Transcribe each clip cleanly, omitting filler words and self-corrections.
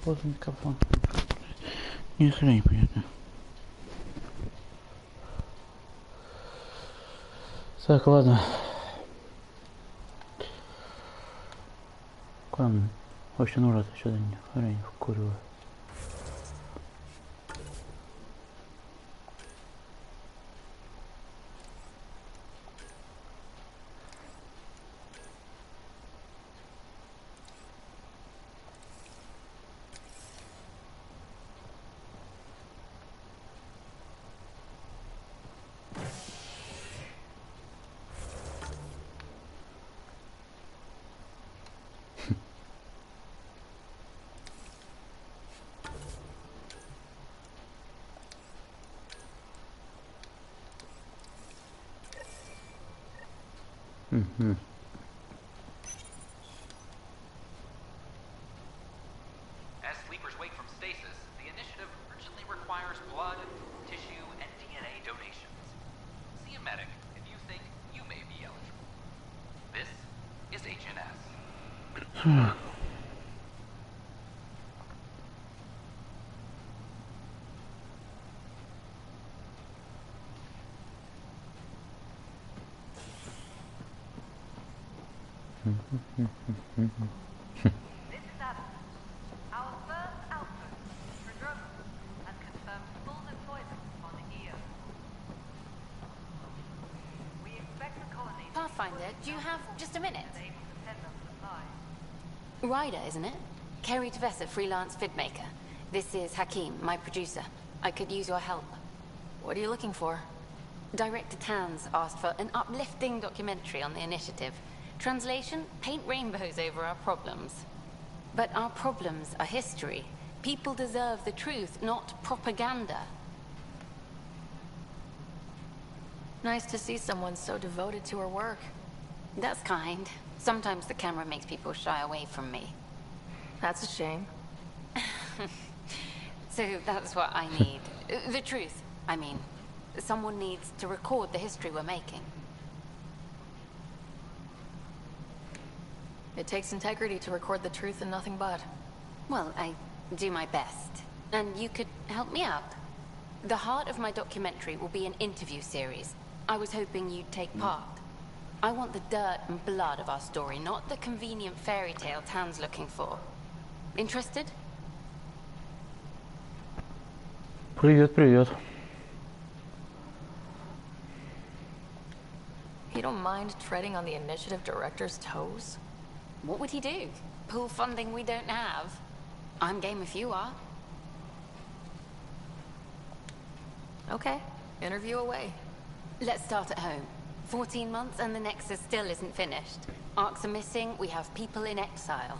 Поздний кафан. Не хрень, понятно. Так, ладно. Ладно. Вообще нужно что-то не хрень вкуриваю. Угу. As sleepers wake from stasis, the initiative urgently requires blood, tissue, and DNA donations. See a medic if you think you may be eligible. This is HNS. This is Adam. Our first outpost, Predator, has confirmed full deployment on EO. We expect the colony Pathfinder, do you have just a minute? to be able to send us supplies. Ryder, isn't it? Kerry Tvessa, freelance vidmaker. This is Hakeem, my producer. I could use your help. What are you looking for? Director Tans asked for an uplifting documentary on the initiative. Translation, paint rainbows over our problems. But our problems are history. People deserve the truth, not propaganda. Nice to see someone so devoted to her work. That's kind. Sometimes the camera makes people shy away from me. That's a shame. So that's what I need. The truth, I mean. Someone needs to record the history we're making. It takes integrity to record the truth and nothing but. Well, I do my best. And you could help me out. The heart of my documentary will be an interview series. I was hoping you'd take part. I want the dirt and blood of our story, not the convenient fairy tale Tan's looking for. Interested? Привет, привет. You don't mind treading on the initiative director's toes? What would he do? Pool funding we don't have? I'm game if you are. Okay, interview away. Let's start at home. 14 months and the Nexus still isn't finished. Arcs are missing, we have people in exile.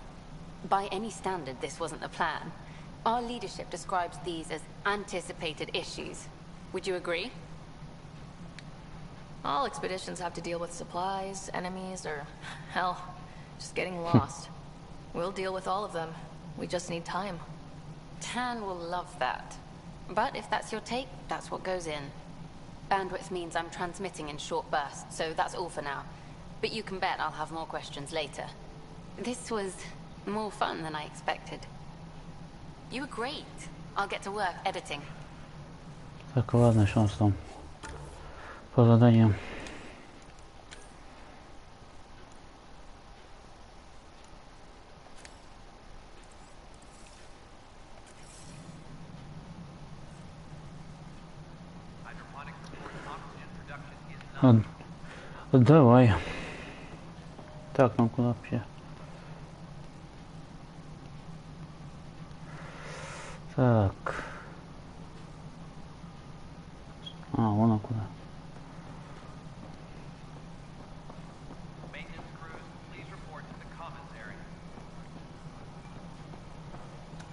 By any standard, this wasn't the plan. Our leadership describes these as anticipated issues. Would you agree? All expeditions have to deal with supplies, enemies, or, hell, just getting lost. We'll deal with all of them. We just need time. Tan will love that. But if that's your take, that's what goes in. Bandwidth means I'm transmitting in short bursts, so that's all for now. But you can bet I'll have more questions later. This was more fun than I expected. You were great. I'll get to work editing. Так, ладно, что у нас там по заданиям? Давай. Так, нам куда вообще? Так. Вон он куда.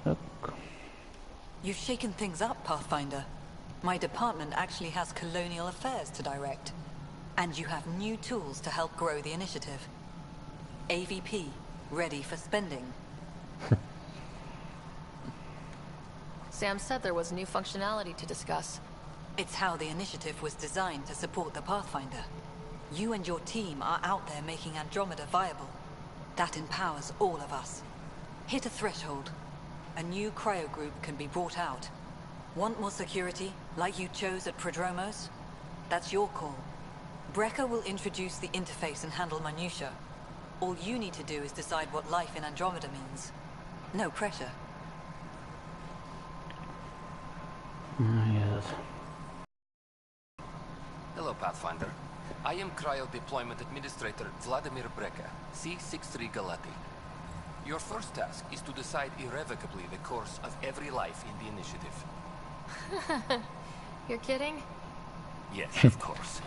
Так. You've shaken things up, Pathfinder. My department actually has colonial affairs to direct. And you have new tools to help grow the initiative. AVP, ready for spending. Sam said there was new functionality to discuss. It's how the initiative was designed to support the Pathfinder. You and your team are out there making Andromeda viable. That empowers all of us. Hit a threshold. a new cryo group can be brought out. Want more security, like you chose at Prodromos? That's your call. Brecker will introduce the interface and handle minutiae. All you need to do is decide what life in Andromeda means. No pressure. Yes. Hello, Pathfinder. I am Cryo Deployment Administrator Vladimir Brecker, C-63 Galati. Your first task is to decide irrevocably the course of every life in the initiative. You're kidding? Yes, of course.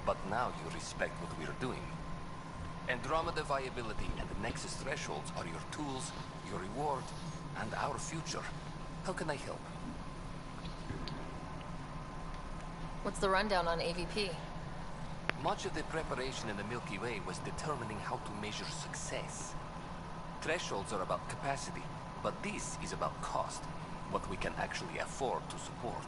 But now you respect what we're doing. Andromeda viability and the Nexus thresholds are your tools, your reward, and our future. How can I help? What's the rundown on AVP? Much of the preparation in the Milky Way was determining how to measure success. Thresholds are about capacity, but this is about cost, what we can actually afford to support.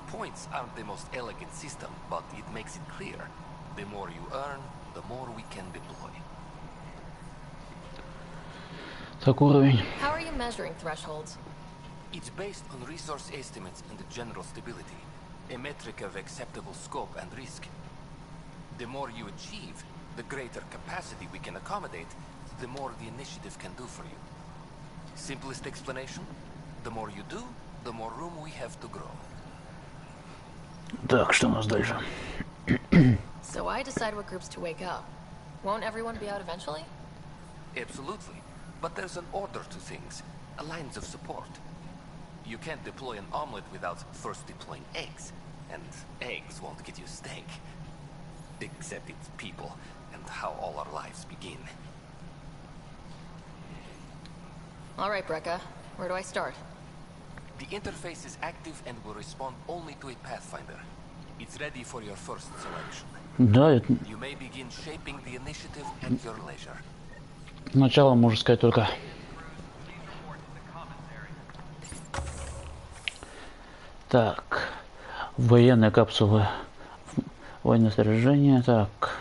Points aren't the most elegant system, but it makes it clear. The more you earn, the more we can deploy. Так, уровень. How are you measuring thresholds? It's based on resource estimates and the general stability, a metric of acceptable scope and risk. The more you achieve, the greater capacity we can accommodate, the more the initiative can do for you. Simplest explanation, the more you do, the more room we have to grow. Так, что у нас дальше? So I decide what groups to wake up. Won't everyone be out eventually? Absolutely. But there's an order to things, a lines of support. You can't deploy an omelet without first deploying eggs. And eggs won't get you steak. Except it's people, and how all our lives begin. All right, Brecca. Where do I start? The interface is active and will respond only to a Pathfinder. It's ready for your first selection. Да, это You may begin shaping the initiative at your leisure. начало, можно сказать, только. Так, военные капсулы, военное снаряжение. Так,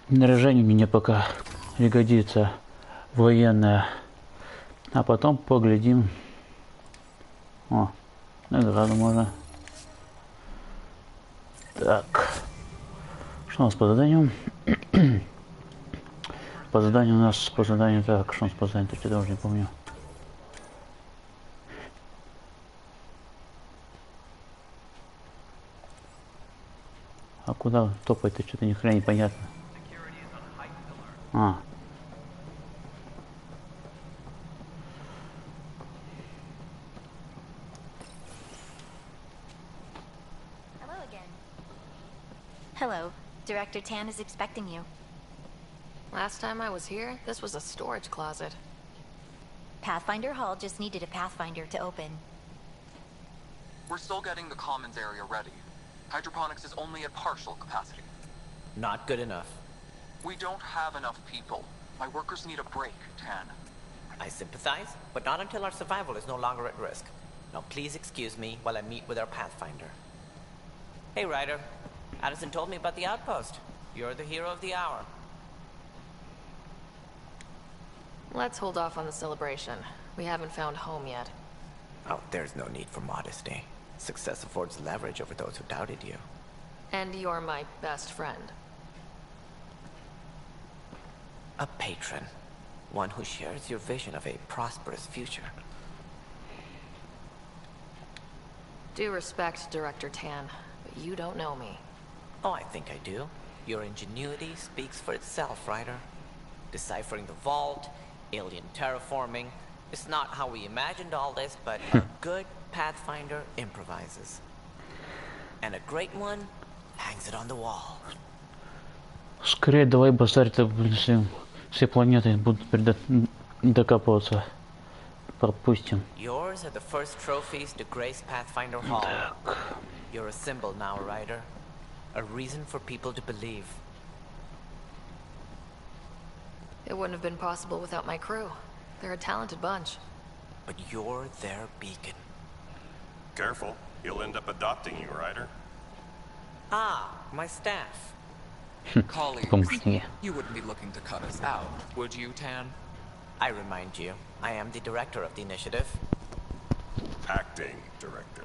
снаряжение мне пока пригодится военное, а потом поглядим. О, награду можно. Так, что у нас по заданию? По заданию у нас, по заданию, так, что у нас по заданию, я даже не помню. А куда топать-то, что-то ни хрена непонятно. А. Hello again. Hello. Director Tan is expecting you. Last time I was here, this was a storage closet. Pathfinder Hall just needed a Pathfinder to open. We're still getting the commons area ready. Hydroponics is only at partial capacity. Not good enough. We don't have enough people. My workers need a break, Tan. I sympathize, but not until our survival is no longer at risk. Now please excuse me while I meet with our Pathfinder. Hey, Ryder. Addison told me about the outpost. You're the hero of the hour. Let's hold off on the celebration. We haven't found home yet. Oh, there's no need for modesty. Success affords leverage over those who doubted you. And you're my best friend. A patron. One who shares your vision of a prosperous future. Due respect, Director Tan, but you don't know me. Oh, I think I do. Your ingenuity speaks for itself, Ryder. Deciphering the vault, alien terraforming. It's not how we imagined all this, but a good Pathfinder improvises. And a great one hangs it on the wall. Скорее давай базарь-то, блин, все планеты будут докапываться. Пропустим. Yours are the first trophies to grace Pathfinder Hall. You're a symbol now, Ryder. A reason for people to believe. It wouldn't have been possible without my crew. They're a talented bunch. But you're their beacon. Careful, he'll end up adopting you, Ryder. Ah, my staff. Colleagues, Помощнее. you wouldn't be looking to cut us out, would you, Tan? I remind you, I am the director of the initiative. Acting director.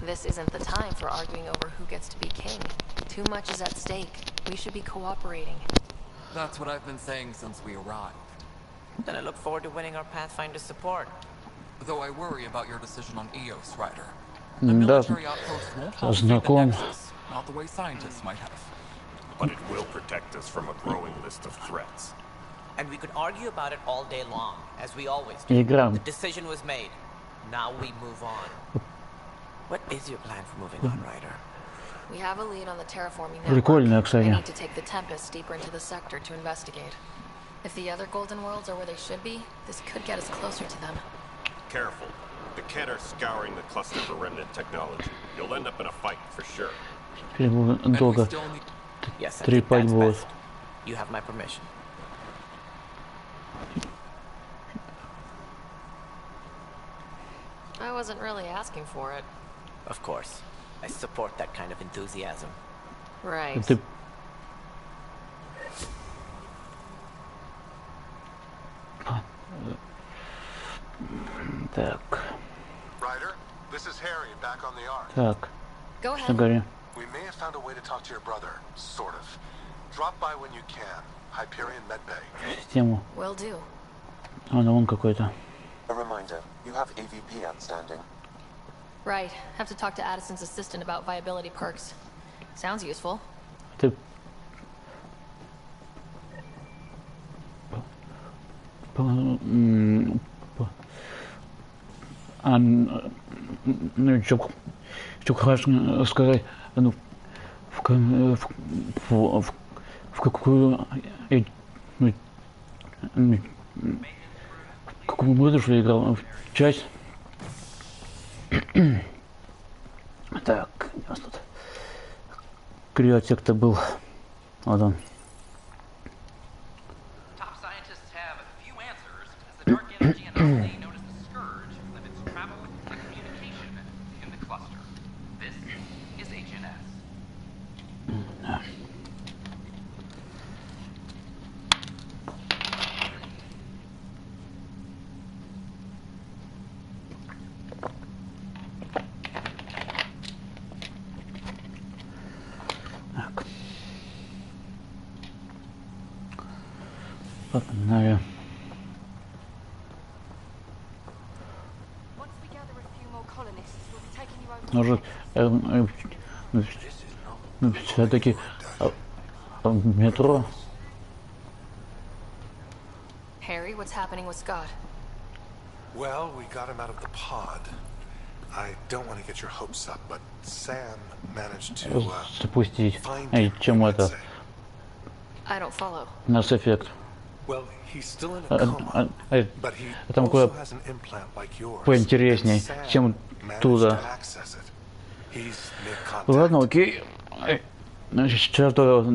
This isn't the time for arguing over who gets to be king. Too much is at stake. We should be cooperating. That's what I've been saying since we arrived. Then I look forward to winning our Pathfinder support. Though I worry about your decision on Eos, Ryder. Да, The military outpost won't help save the знаком. Nexus, not the way scientists might have. But it will protect us from a growing list of threats. And we could argue about it all day long, as we always do. Игра. The decision was made. Now we move on. What is your plan for moving on, Ryder? We have a lead on the terraforming Прикольно, network. I кстати. need to take the Tempest deeper into the sector to investigate. If the other Golden Worlds are where they should be, this could get us closer to them. Careful. The Ken are scouring the cluster for remnant technology. You'll end up in a fight for sure. Теперь долго Yes, I think трепать that's будут. best. You have my permission. I wasn't really asking for it. Of course. I support that kind of enthusiasm. Right. Ты Так, Ryder, this is Harry back on the Ark. так, Go что ahead. говори? We may have found a way to talk to your brother, sort of. Drop by when you can. Hyperion Medbay. Систему. Will do. А, ну вон какой-то. A reminder, you have AVP outstanding. Right. Have to talk to Addison's assistant about viability perks. Sounds useful. Ты... Ну, что хочу сказать, ну, в какую... В какую году что я играл? В часть? Так, у нас тут криотек-то был. Вот он. Top scientists have few answers as the dark energy anomaly known as the Scourge limits travel and communication in the cluster. This is HNS. Так. Погнали. Once we gather a few more colonists, we'll be taking you over. Может, все-таки метро. Harry, what's happening with Scott? Well, we got him out of the pod. I don't want to get your hopes up, but Sam managed to Запустить. find Эй, him, чем I'd это? say. I don't follow. Mass Effect. Well, he's still in a coma, but he Там also кое has an implant like yours. поинтересней, and чем Sam managed туда. to access it. He's made contact. Ладно, окей. Значит, сейчас только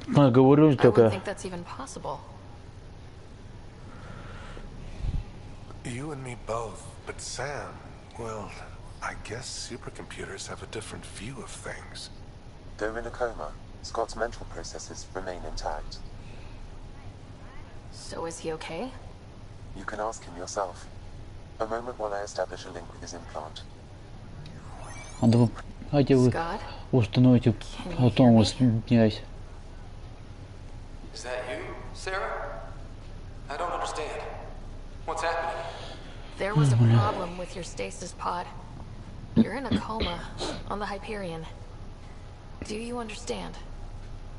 наговорюсь I wouldn't только. think that's even possible. You and me both, but Sam, well, I guess supercomputers have a different view of things. Though in a coma, Scott's mental processes remain intact. So is he okay? You can ask him yourself. A moment while I establish a link with his implant. Давайте вы Scott? установите, потом вы снять. Is that you, Sarah? I don't understand. What's happening? There was a problem with your stasis pod. You're in a coma on the Hyperion. Do you understand?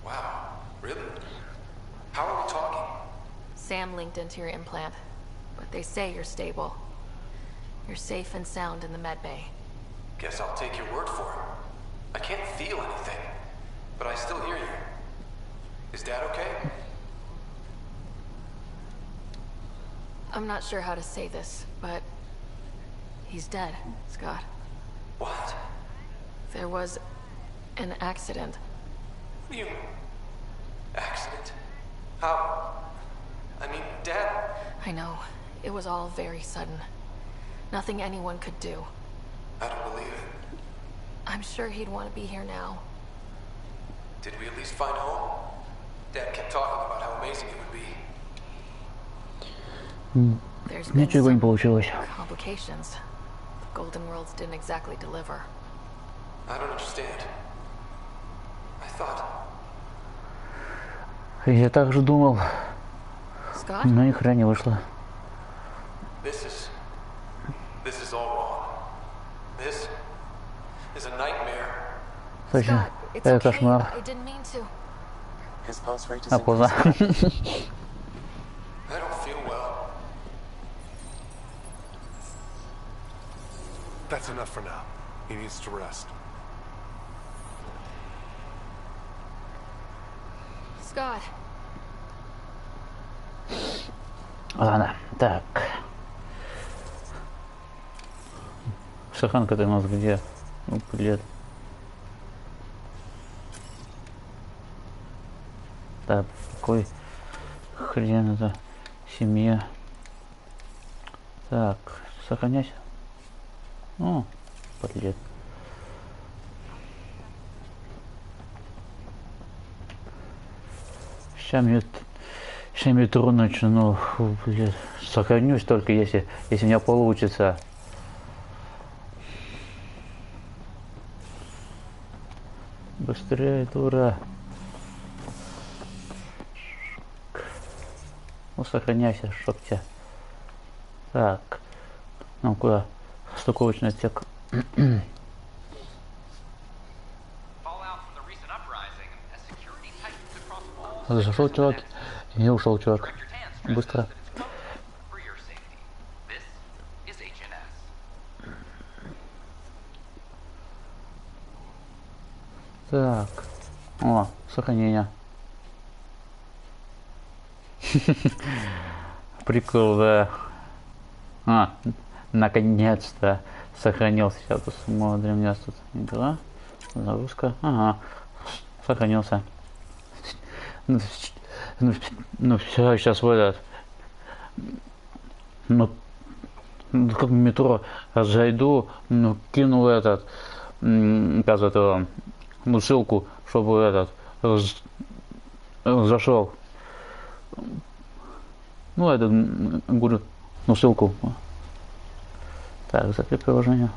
Wow, really? How are we talking? Sam linked into your implant, but they say you're stable. You're safe and sound in the medbay. Guess I'll take your word for it. I can't feel anything, but I still hear you. Is Dad okay? I'm not sure how to say this, but he's dead, Scott. What? There was an accident. What do you... Accident? How? I mean, Dad... I know. It was all very sudden. Nothing anyone could do. I don't believe it. I'm sure he'd want to be here now. Did we at least find home? Dad kept talking about how amazing it would be. There's been Ничего не some получилось. complications. The Golden Worlds didn't exactly deliver. I don't understand. I thought... Я так же думал, Scott? но ни хрена не вышло. This is all wrong. This is a nightmare. Точно, Scott, it's это okay. кошмар. I didn't mean to. His pulse rate is А поздно. increasing. I don't feel well. That's enough for now. He needs to rest. Scott. Ладно, так. Шаханка-то у нас где? Ну, блин. Так, какой хрен это? Семья. Так, сохраняйся. О, блин. Сейчас мне трудно начну, блин. Сохранюсь только если у меня получится. Быстрее, дура. Ну, сохраняйся, чтоб тебя. Так. Ну, куда? Стыковочный отсек. Зашел чувак, и ушел чувак. Быстро. Так. О, сохранение. Прикол, да. А, наконец-то сохранился. Сейчас посмотрим. У меня тут игра. Загрузка. Ага. Сохранился. Ну все, сейчас в этот. Ну как в метро зайду, ну кинул этот, оказывается, ну ссылку, чтобы этот зашел. Ну этот говорю, ну ссылку. Так, закрыть приложение.